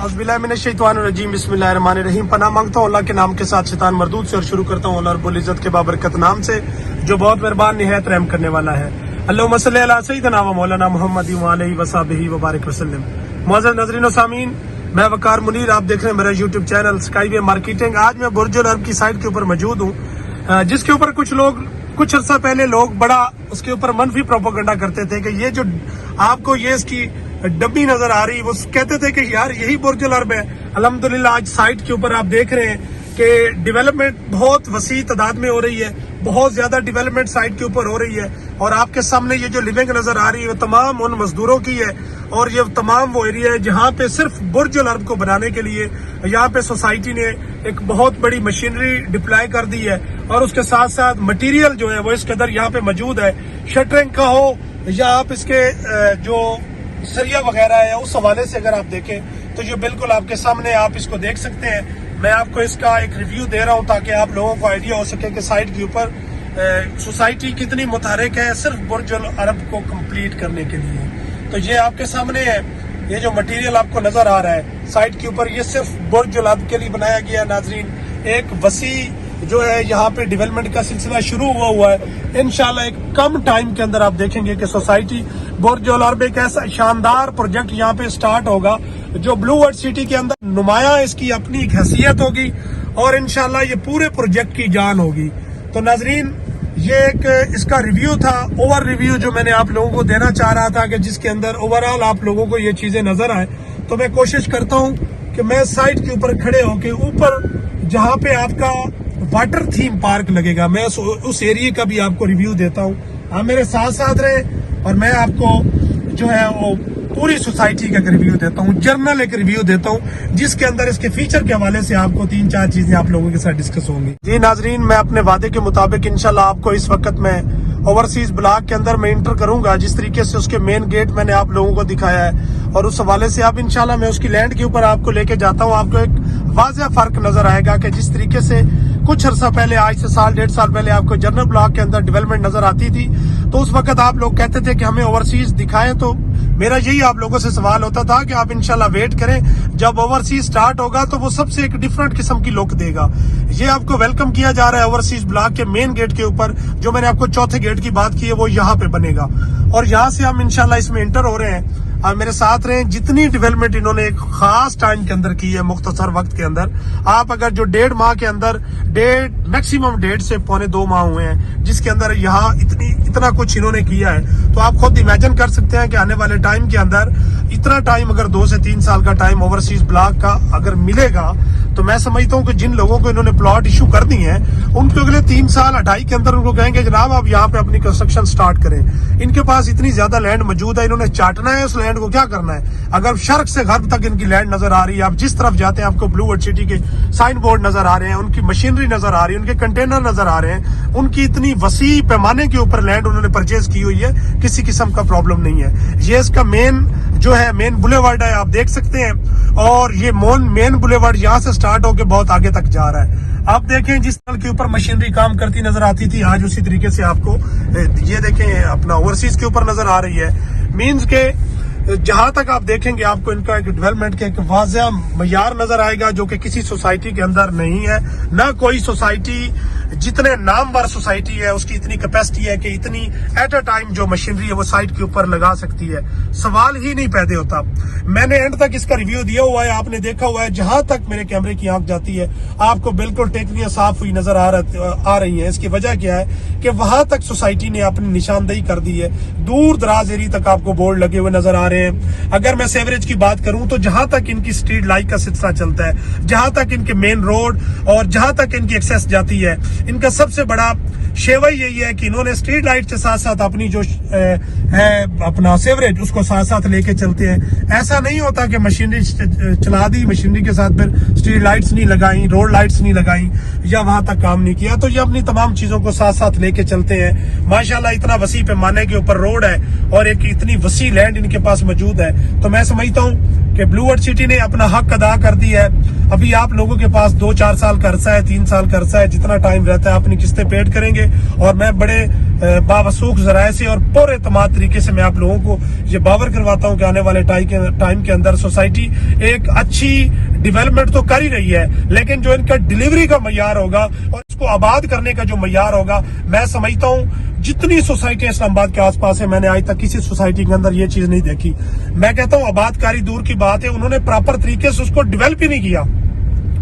औज़ुबिल्लाहिमिनश्शैतानिर्रजीम बिस्मिल्लाहिर्रहमानिर्रहीम। पनाह मांगता हूँ अल्लाह के नाम के साथ शैतान मरदूद से, और शुरू करता हूँ अल्लाह रब्बुल इज़्ज़त के बाबरकत नाम से जो बहुत मेहरबान निहायत रहम करने वाला है। अल्लाहुम्मा सल्ली अला सय्यिदिना व मौलाना मुहम्मद व अलैहि व सहाबिही व बारिक वसल्लम। मुअज़्ज़ज़ नाज़रीन व सामीन, मैं वकार मुनीर, आप देख रहे हैं मेरा यूट्यूब चैनल स्काईवे मार्केटिंग। आज मैं बुर्ज अल अरब की साइड के ऊपर मौजूद हूँ, जिसके ऊपर कुछ अर्सा पहले लोग बड़ा उसके ऊपर मनफी प्रोपेगेंडा करते थे कि ये जो आपको ये इसकी डब्बी नजर आ रही, वो कहते थे कि यार यही बुर्ज अल अरब है। अल्हम्दुलिल्लाह आज साइट के ऊपर आप देख रहे हैं कि डेवलपमेंट बहुत वसी तादाद में हो रही है, बहुत ज्यादा डेवलपमेंट साइट के ऊपर हो रही है। और आपके सामने ये जो लिविंग नजर आ रही है वो तमाम उन मजदूरों की है, और ये तमाम वो एरिया है जहाँ पे सिर्फ बुर्ज अल अरब को बनाने के लिए यहाँ पे सोसाइटी ने एक बहुत बड़ी मशीनरी डिप्लॉय कर दी है, और उसके साथ साथ मटेरियल जो है वो इस कदर यहाँ पे मौजूद है। शटरिंग का हो या आप इसके जो सरिया वगैरह है, उस हवाले से अगर आप देखें तो ये बिल्कुल आपके सामने आप इसको देख सकते हैं। मैं आपको इसका एक रिव्यू दे रहा हूँ ताकि आप लोगों को आइडिया हो सके कि साइट के ऊपर सोसाइटी कितनी मुतहरिक है सिर्फ बुर्ज अल अरब को कंप्लीट करने के लिए। तो ये आपके सामने है, ये जो मटेरियल आपको नजर आ रहा है साइट के ऊपर, ये सिर्फ बुर्ज अल अरब के लिए बनाया गया है। नाजरीन, एक वसी जो है यहाँ पे डेवलपमेंट का सिलसिला शुरू हुआ है। इंशाल्लाह एक कम टाइम के अंदर आप देखेंगे कि सोसाइटी बुर्ज अल अरब एक ऐसा शानदार प्रोजेक्ट यहाँ पे स्टार्ट होगा जो ब्लू वर्ल्ड सिटी के अंदर नुमाया इसकी अपनी एक हैसियत होगी, और इंशाल्लाह ये पूरे प्रोजेक्ट की जान होगी। तो नाजरीन, ये एक इसका रिव्यू था, ओवर रिव्यू जो मैंने आप लोगों को देना चाह रहा था कि जिसके अंदर ओवरऑल आप लोगों को ये चीजें नजर आए। तो मैं कोशिश करता हूँ कि मैं साइट के ऊपर खड़े होके ऊपर जहाँ पे आपका वाटर थीम पार्क लगेगा, मैं उस एरिया का भी आपको रिव्यू देता हूँ। आप मेरे साथ साथ रहे और मैं आपको जो है वो पूरी सोसाइटी का रिव्यू देता हूँ, जर्नल एक रिव्यू देता हूँ जिसके अंदर इसके फीचर के हवाले से आपको 3-4 चीजें आप लोगों के साथ डिस्कस होंगी। जी नाजरीन, मैं अपने वादे के मुताबिक इंशाल्लाह आपको इस वक्त मैं ओवरसीज ब्लॉक के अंदर मैं इंटर करूंगा, जिस तरीके से उसके मेन गेट मैंने आप लोगों को दिखाया है, और उस हवाले से अब इंशाल्लाह मैं उसकी लैंड के ऊपर आपको लेके जाता हूँ। आपको एक वाज़ेह फर्क नजर आएगा कि जिस तरीके से कुछ अर्सा पहले, आज से साल 1.5 साल पहले आपको जनरल ब्लॉक के अंदर डेवलपमेंट नजर आती थी, तो उस वक्त आप लोग कहते थे कि हमें ओवरसीज दिखाएं। तो मेरा यही आप लोगों से सवाल होता था कि आप इंशाल्लाह वेट करें, जब ओवरसीज स्टार्ट होगा तो वो सबसे एक डिफरेंट किस्म की लुक देगा। ये आपको वेलकम किया जा रहा है ओवरसीज ब्लॉक के मेन गेट के ऊपर, जो मैंने आपको चौथे गेट की बात की है वो यहाँ पे बनेगा, और यहाँ से हम इंशाल्लाह इसमें एंटर हो रहे हैं। आप मेरे साथ रहे। जितनी डेवलपमेंट इन्होंने एक खास टाइम के अंदर की है, मुख्तसर वक्त के अंदर, आप अगर जो 1.5 माह के अंदर मैक्सिमम 1.5 से पौने 2 माह हुए हैं जिसके अंदर यहाँ इतना कुछ इन्होंने किया है, तो आप खुद इमेजिन कर सकते हैं कि आने वाले टाइम के अंदर इतना टाइम, अगर 2 से 3 साल का टाइम ओवरसीज ब्लॉक का अगर मिलेगा, तो मैं समझता हूँ कि जिन लोगों को इन्होंने प्लॉट इशू कर दी है उनको अगले 3 साल 2.5 के अंदर उनको कहेंगे जनाब आप यहाँ पे अपनी कंस्ट्रक्शन स्टार्ट करें। इनके पास इतनी ज्यादा लैंड मौजूद है, इन्होंने चाटना है, उस लैंड को क्या करना है। अगर शर्क से गर्ब तक इनकी लैंड नजर आ रही है, आप जिस तरफ जाते हैं आपको ब्लू वर्ल्ड सिटी के साइन बोर्ड नजर आ रहे हैं, उनकी मशीनरी नजर आ रही है, उनके कंटेनर नजर आ रहे हैं, उनकी इतनी वसी पैमाने के ऊपर लैंड उन्होंने परचेज की हुई है, किसी किस्म का प्रॉब्लम नहीं है। ये इसका मेन जो है मेन बुलेवार्ड है, आप देख सकते हैं, और ये मेन बुलेवार्ड यहाँ से स्टार्ट होकर बहुत आगे तक जा रहा है। आप देखें जिस तरह के ऊपर मशीनरी काम करती नजर आती थी, आज उसी तरीके से आपको ये देखें अपना ओवरसीज के ऊपर नजर आ रही है। मींस के जहां तक आप देखेंगे आपको इनका एक डेवलपमेंट का एक वाज़ेह मयार नजर आएगा जो कि किसी सोसाइटी के अंदर नहीं है। ना कोई सोसाइटी, जितने नामवर सोसाइटी है उसकी इतनी कैपेसिटी है कि इतनी एट अ टाइम जो मशीनरी है वो साइट के ऊपर लगा सकती है, सवाल ही नहीं पैदा होता। मैंने एंड तक इसका रिव्यू दिया हुआ है, आपने देखा हुआ है। जहां तक मेरे कैमरे की आंख जाती है आपको बिल्कुल टेकनियां साफ हुई नजर आ रही है। इसकी वजह क्या है कि वहां तक सोसाइटी ने अपनी निशानदेही कर दी है, दूर दराज एरिया तक आपको बोर्ड लगे हुए नजर आ रहे हैं। अगर मैं सेवरेज की बात करूं तो जहां तक इनकी स्ट्रीट लाइट का सिलसिला चलता है, जहां तक इनके मेन रोड और जहां तक इनकी एक्सेस जाती है, इनका सबसे बड़ा शेवा यही है कि इन्होंने स्ट्रीट लाइट के साथ साथ अपनी जो है अपना सेवरेज उसको साथ साथ लेके चलते हैं। ऐसा नहीं होता कि मशीनरी चला दी, मशीनरी के साथ फिर स्ट्रीट लाइट्स नहीं लगाई, रोड लाइट्स नहीं लगाई या वहां तक काम नहीं किया। तो ये अपनी तमाम चीजों को साथ साथ लेके चलते हैं। माशाल्लाह इतना वसी पैमाने के ऊपर रोड है और एक इतनी वसी लैंड इनके पास मौजूद है, तो मैं समझता हूँ کہ بلو ورڈ سٹی نے اپنا حق ادا کر دیا ہے. ابھی آپ لوگوں کے پاس 2-4 سال کا عرصہ ہے, 3 سال کا عرصہ ہے, جتنا ٹائم رہتا ہے اپنی قسطیں پیڈ کریں گے. اور میں بڑے باوثوق ذرائع سے اور پورے اعتماد طریقے سے میں آپ لوگوں کو یہ باور کرواتا ہوں کہ آنے والے ٹائم کے اندر سوسائٹی ایک اچھی ڈیولپمنٹ تو کر ہی رہی ہے, لیکن جو ان کا ڈیلیوری کا معیار ہوگا اور اس کو آباد کرنے کا جو معیار ہوگا, میں سمجھتا ہوں جتنی سوسائٹیاں اسلام آباد کے آس پاس ہیں, میں نے آج تک کسی سوسائٹی کے اندر یہ چیز نہیں دیکھی. میں کہتا ہوں آباد کاری دور کی بات ہے, انہوں نے پراپر طریقے سے اس کو ڈیولپ ہی نہیں کیا.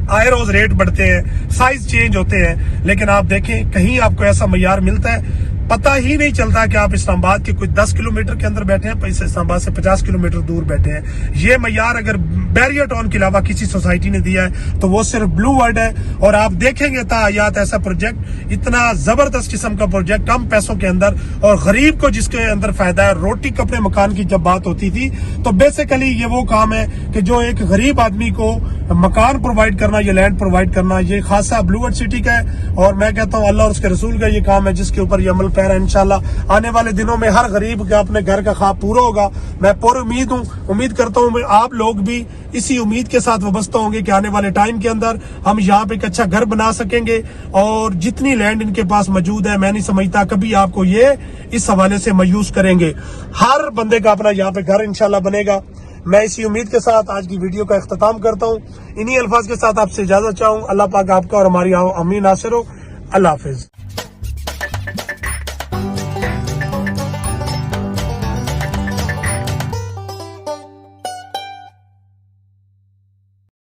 آئے روز ریٹ بڑھتے ہیں, سائز چینج ہوتے ہیں, لیکن آپ دیکھیں کہیں آپ کو ایسا معیار ملتا ہے؟ پتہ ہی نہیں چلتا کہ آپ اسلام آباد کے کچھ 10 کلومیٹر کے اندر بیٹھے ہیں, اسلام آباد سے 50 کلومیٹر دور بیٹھے ہیں. یہ معیار اگر بیریا ٹاؤن کے علاوہ کسی سوسائٹی نے دیا ہے تو وہ صرف بلو ورڈ ہے. اور آپ دیکھیں گے تا حیات ایسا پروجیکٹ, اتنا زبردست قسم کا پروجیکٹ کم پیسوں کے اندر, اور غریب کو جس کے اندر فائدہ ہے. روٹی کپڑے مکان کی جب بات ہوتی تھی تو بیسیکلی یہ وہ کام ہے کہ جو ایک غریب آدمی کو مکان پرووائڈ کرنا, یہ لینڈ پرووائڈ کرنا, یہ خاصا بلو ورڈ سٹی کا ہے. اور میں کہتا ہوں اللہ اور اس کے رسول کا یہ کام ہے جس کے اوپر یہ عمل پیرا. انشاءاللہ آنے والے دنوں میں ہر غریب کا اپنے گھر کا خواب پورا ہوگا. میں پر امید ہوں, امید کرتا ہوں آپ لوگ بھی اسی امید کے ساتھ وابستہ ہوں گے کہ آنے والے ٹائم کے اندر ہم یہاں پہ ایک اچھا گھر بنا سکیں گے. اور جتنی لینڈ ان کے پاس موجود ہے, میں نہیں سمجھتا کبھی آپ کو یہ اس حوالے سے مایوس کریں گے. ہر بندے کا اپنا یہاں پہ گھر انشاءاللہ بنے گا. میں اسی امید کے ساتھ آج کی ویڈیو کا اختتام کرتا ہوں. انہی الفاظ کے ساتھ آپ سے اجازت چاہوں. اللہ پاک آپ کا اور ہماری امین ناصر ہو. اللہ حافظ.